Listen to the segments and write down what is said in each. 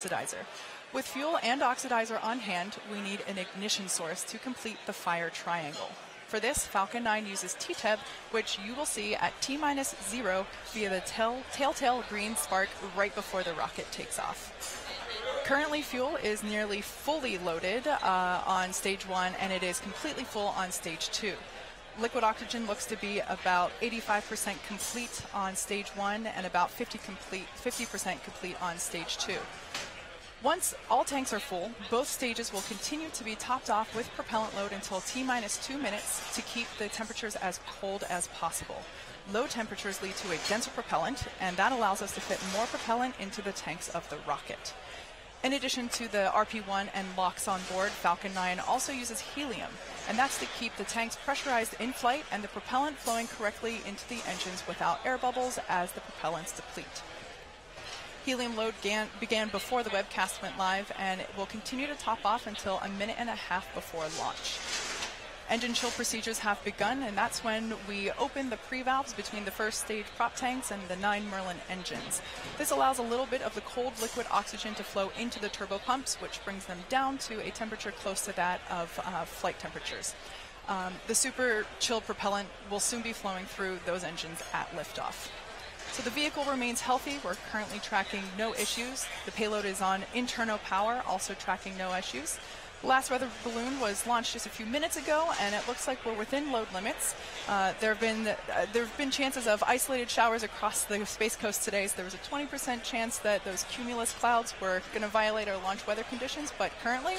oxidizer. With fuel and oxidizer on hand, we need an ignition source to complete the fire triangle. For this, Falcon 9 uses TTEB, which you will see at T-0 via the telltale green spark right before the rocket takes off. Currently, fuel is nearly fully loaded on stage 1, and it is completely full on stage 2. Liquid oxygen looks to be about 85% complete on stage 1 and about 50% complete on stage 2. Once all tanks are full, both stages will continue to be topped off with propellant load until T-2 minutes to keep the temperatures as cold as possible. Low temperatures lead to a denser propellant, and that allows us to fit more propellant into the tanks of the rocket. In addition to the RP-1 and LOX on board, Falcon 9 also uses helium, and that's to keep the tanks pressurized in flight and the propellant flowing correctly into the engines without air bubbles as the propellants deplete. Helium load began before the webcast went live, and it will continue to top off until a minute and a half before launch. Engine chill procedures have begun, and that's when we open the pre-valves between the first stage prop tanks and the 9 Merlin engines. This allows a little bit of the cold liquid oxygen to flow into the turbopumps, which brings them down to a temperature close to that of flight temperatures. The super chilled propellant will soon be flowing through those engines at liftoff. So the vehicle remains healthy. We're currently tracking no issues. The payload is on internal power, also tracking no issues. The last weather balloon was launched just a few minutes ago, and it looks like we're within load limits. There have been chances of isolated showers across the Space Coast today, so there was a 20% chance that those cumulus clouds were going to violate our launch weather conditions, but currently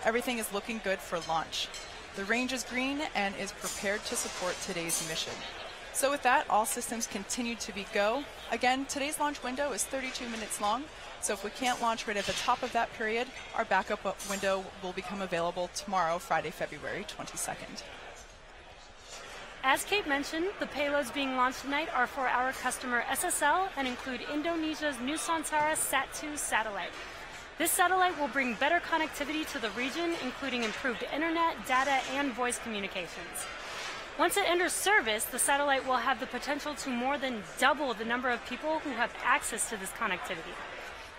everything is looking good for launch. The range is green and is prepared to support today's mission. So with that, all systems continue to be go. Again, today's launch window is 32 minutes long, so if we can't launch right at the top of that period, our backup window will become available tomorrow, Friday, February 22nd. As Kate mentioned, the payloads being launched tonight are for our customer SSL and include Indonesia's Nusantara Satu satellite. This satellite will bring better connectivity to the region, including improved internet, data, and voice communications. Once it enters service, the satellite will have the potential to more than double the number of people who have access to this connectivity.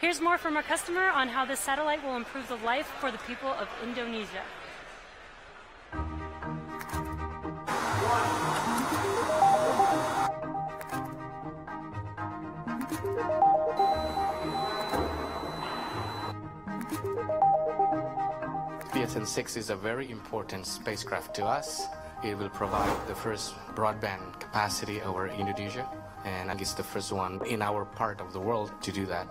Here's more from our customer on how this satellite will improve the life for the people of Indonesia. PSN-6 is a very important spacecraft to us. It will provide the first broadband capacity over Indonesia, and it's the first one in our part of the world to do that.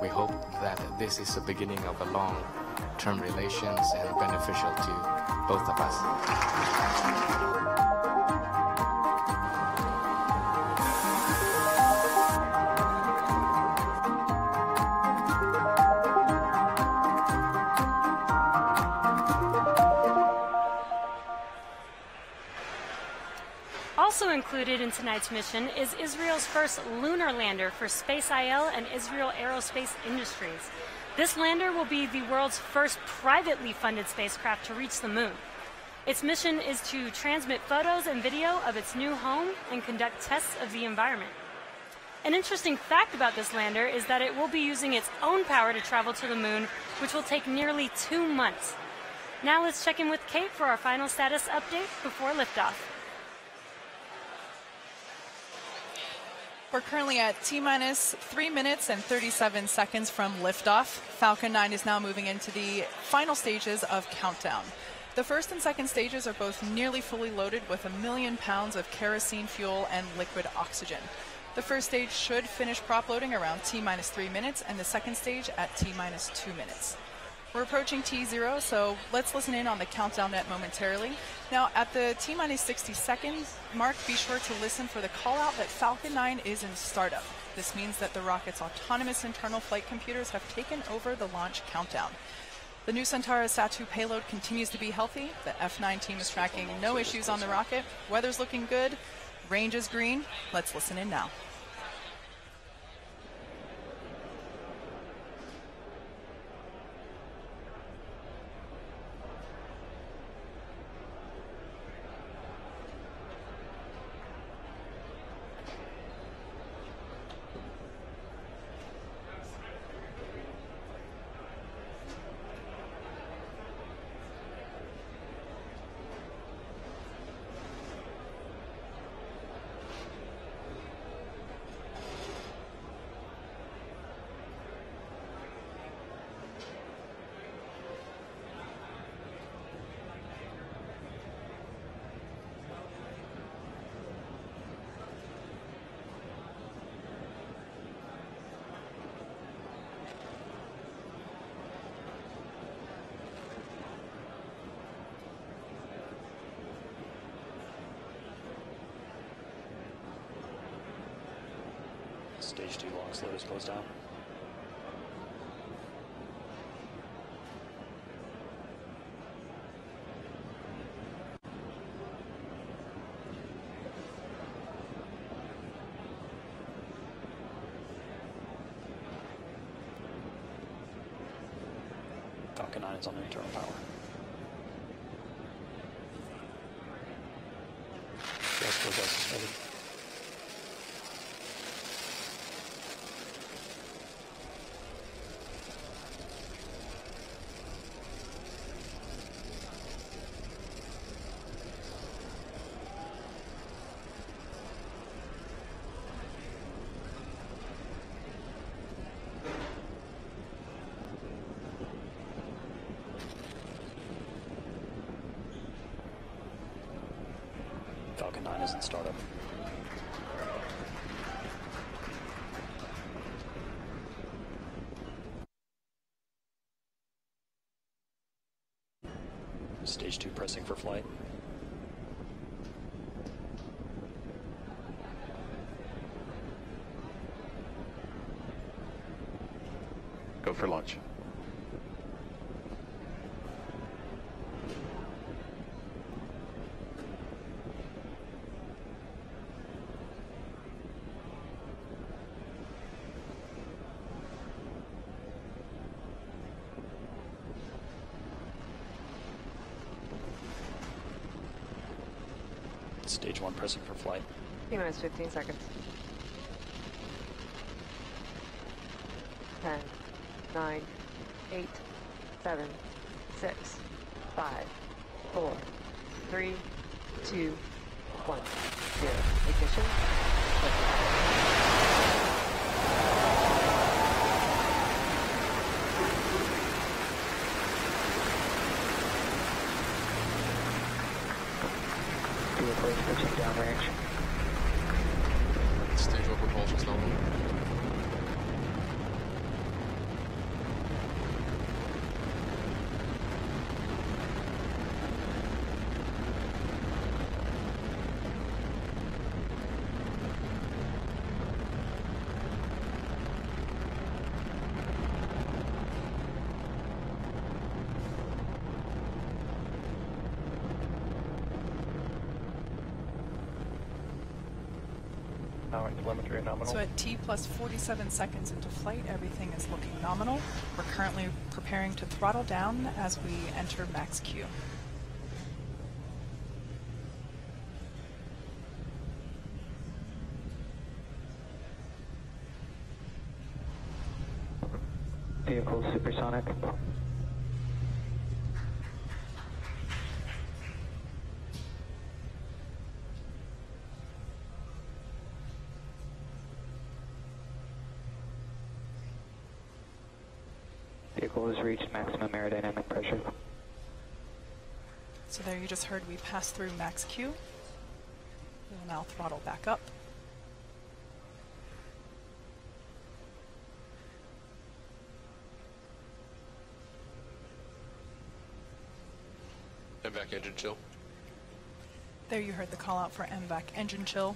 We hope that this is the beginning of a long-term relations and beneficial to both of us. Also included in tonight's mission is Israel's first lunar lander for Space IL and Israel Aerospace Industries. This lander will be the world's first privately funded spacecraft to reach the moon. Its mission is to transmit photos and video of its new home and conduct tests of the environment. An interesting fact about this lander is that it will be using its own power to travel to the moon, which will take nearly 2 months. Now let's check in with Kate for our final status update before liftoff. We're currently at T-3 minutes and 37 seconds from liftoff. Falcon 9 is now moving into the final stages of countdown. The first and second stages are both nearly fully loaded with 1 million pounds of kerosene fuel and liquid oxygen. The first stage should finish prop loading around T-3 minutes, and the second stage at T-2 minutes. We're approaching T0, so let's listen in on the countdown net momentarily. Now, at the T-60 seconds mark, be sure to listen for the call out that Falcon 9 is in startup. This means that the rocket's autonomous internal flight computers have taken over the launch countdown. The Nusantara Satu payload continues to be healthy. The F9 team is tracking no issues on the rocket. Weather's looking good. Range is green. Let's listen in now. Stage 2 long slow is closed down. Falcon 9 is on internal power. Gas close out suspended. Falcon 9 is in startup. Stage 2 pressing for flight. Go for launch. Stage 1 pressing for flight. T-minus 15 seconds. 10, 9, 8, 7, 6, 5, 4, 3, 2, 1, 0. Ignition. Vehicle is pitching downrange. Stage 1 propulsion's normal. Telemetry nominal. So at T plus 47 seconds into flight, everything is looking nominal. We're currently preparing to throttle down as we enter max Q. Vehicle supersonic. Vehicle has reached maximum aerodynamic pressure. So there you just heard we passed through max Q. We will now throttle back up. MVAC engine chill. There you heard the call out for MVAC engine chill.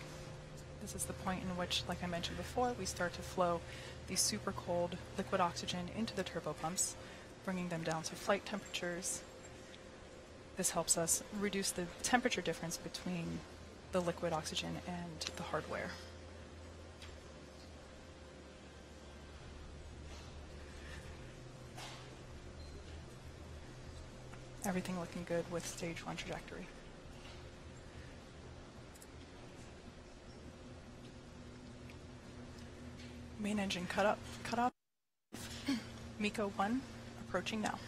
This is the point in which, like I mentioned before, we start to flow the super cold liquid oxygen into the turbopumps. bringing them down to flight temperatures. This helps us reduce the temperature difference between the liquid oxygen and the hardware. Everything looking good with stage 1 trajectory. Main engine cut off. MECO 1 approaching now.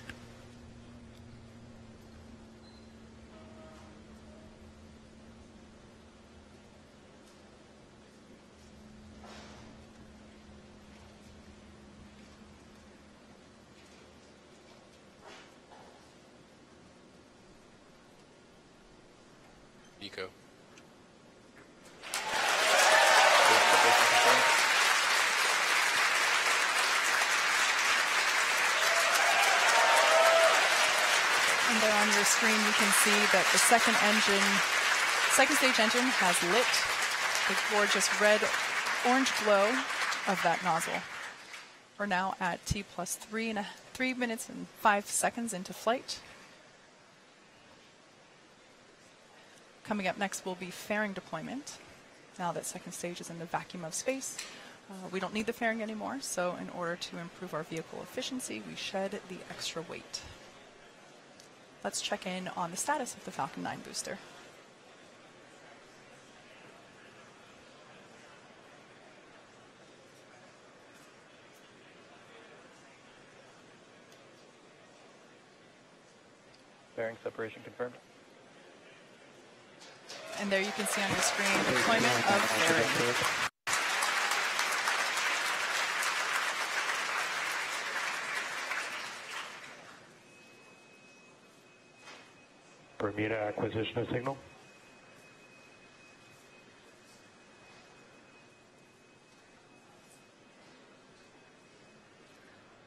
Eco. And there on your screen you can see that the second stage engine has lit the gorgeous red-orange glow of that nozzle. We're now at T plus 3 minutes and 5 seconds into flight. Coming up next will be fairing deployment. Now that second stage is in the vacuum of space, we don't need the fairing anymore, so in order to improve our vehicle efficiency, we shed the extra weight. Let's check in on the status of the Falcon 9 booster. Bearing separation confirmed. And there you can see on your screen deployment of fairing. Bermuda acquisition of signal.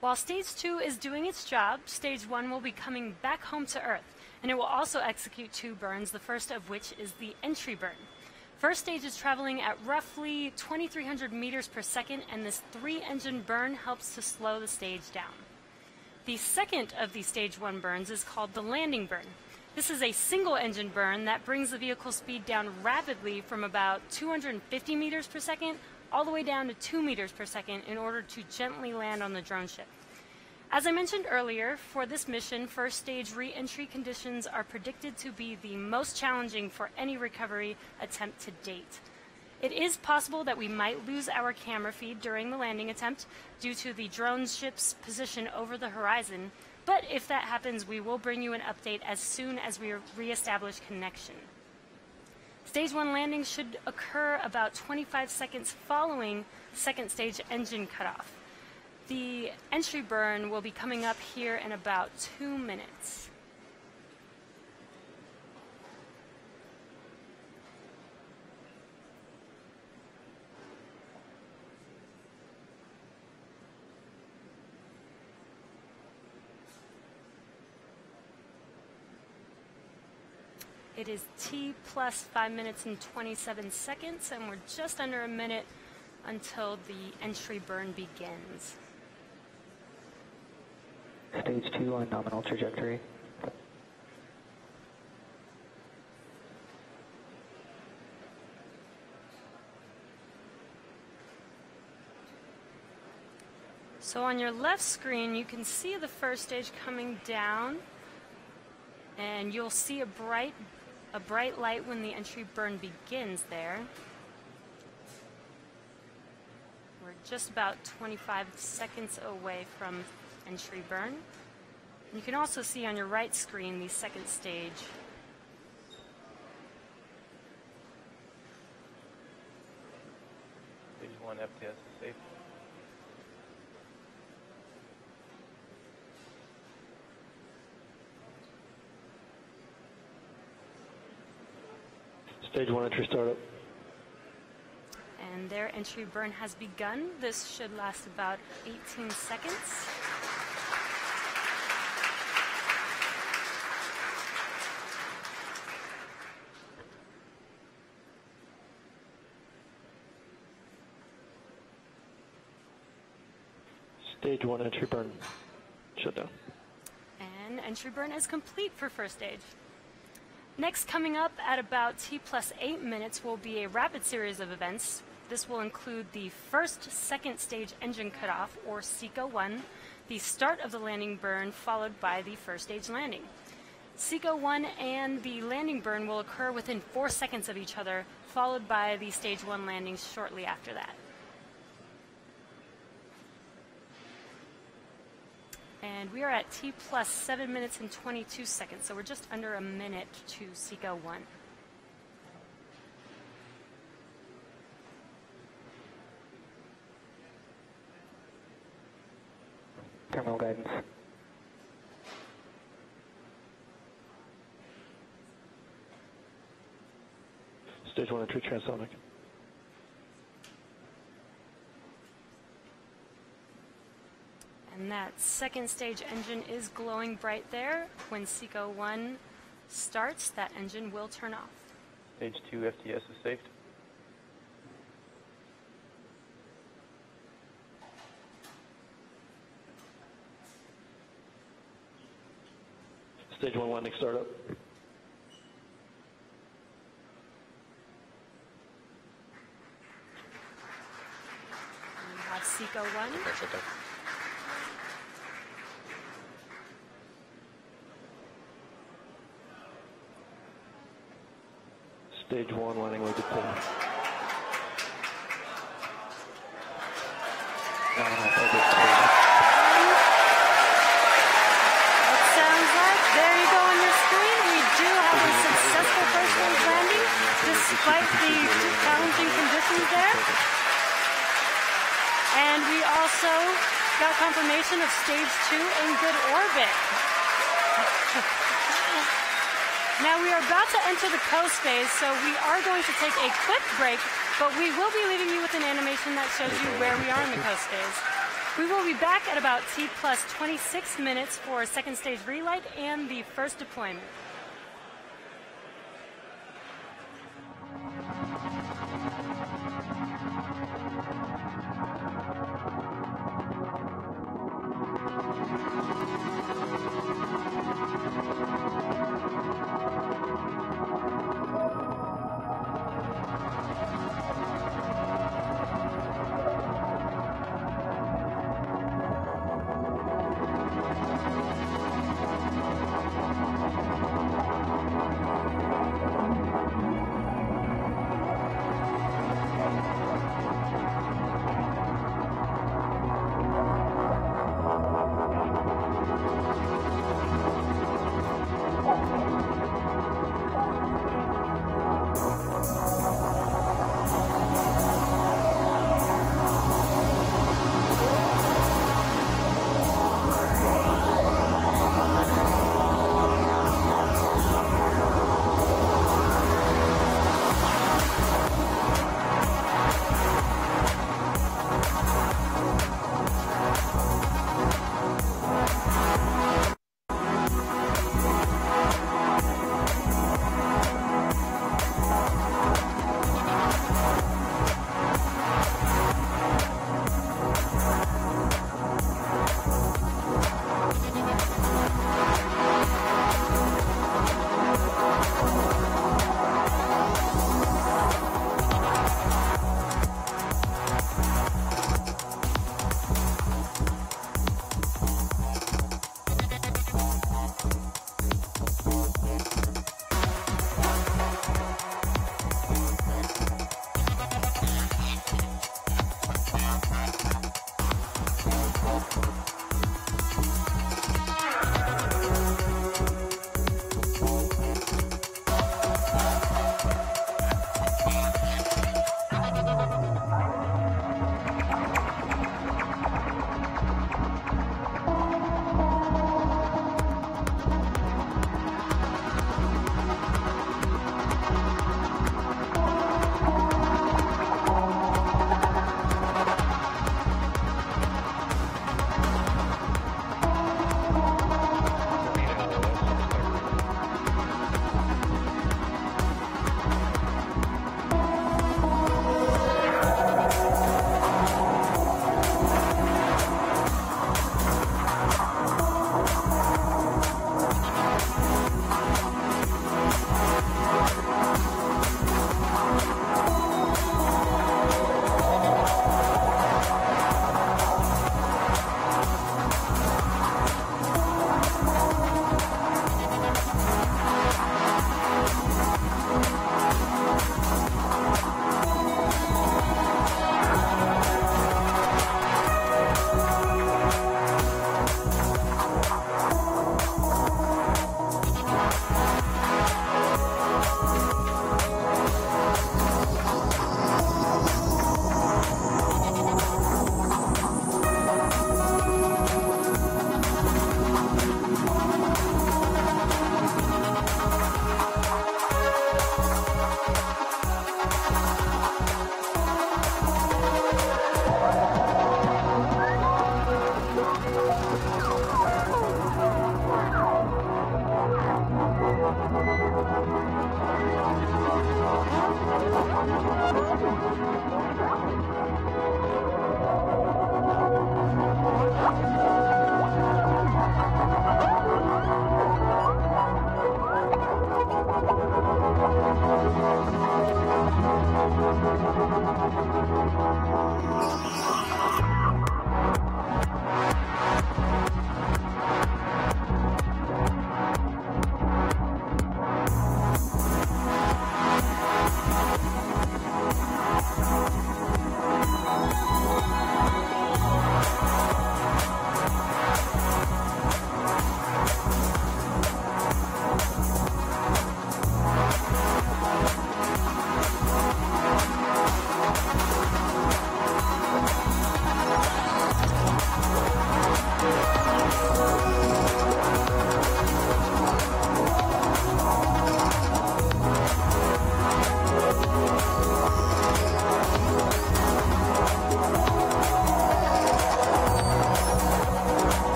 While Stage 2 is doing its job, Stage 1 will be coming back home to Earth, and it will also execute 2 burns, the first of which is the entry burn. First stage is traveling at roughly 2,300 meters per second, and this 3-engine burn helps to slow the stage down. The second of the Stage 1 burns is called the landing burn. This is a single-engine burn that brings the vehicle speed down rapidly from about 250 meters per second all the way down to 2 meters per second in order to gently land on the drone ship. As I mentioned earlier, for this mission, first stage re-entry conditions are predicted to be the most challenging for any recovery attempt to date. It is possible that we might lose our camera feed during the landing attempt due to the drone ship's position over the horizon, but if that happens, we will bring you an update as soon as we re-establish connection. Stage 1 landing should occur about 25 seconds following second stage engine cutoff. The entry burn will be coming up here in about 2 minutes. It is T plus 5 minutes and 27 seconds, and we're just under a minute until the entry burn begins. Stage 2 on nominal trajectory. So on your left screen, you can see the first stage coming down, and you'll see a bright light when the entry burn begins there. We're just about 25 seconds away from entry burn. You can also see on your right screen the second stage. Stage 1 FTS is safe. Stage 1 entry startup. And their entry burn has begun. This should last about 18 seconds. Stage 1 entry burn. Shutdown. And entry burn is complete for first stage. Next, coming up at about T+8 minutes will be a rapid series of events. This will include the first second stage engine cutoff, or SECO-1, the start of the landing burn, followed by the first stage landing. SECO-1 and the landing burn will occur within 4 seconds of each other, followed by the stage 1 landings shortly after that. And we are at T+7 minutes and 22 seconds, so we're just under a minute to SECO-1. Terminal guidance. Stage 1 entry transonic. And that second stage engine is glowing bright there. When SECO-1 starts, that engine will turn off. Stage 2 FTS is saved. Stage 1 landing startup. We have SECO-1. Okay, shut down. Stage 1 landing weight deployed. It sounds like, there you go on your screen, we do have a successful first stage landing, despite the challenging conditions there. And we also got confirmation of stage 2 in good orbit. Now we are about to enter the coast phase, so we are going to take a quick break, but we will be leaving you with an animation that shows you where we are in the coast phase. We will be back at about T+26 minutes for second stage relight and the first deployment.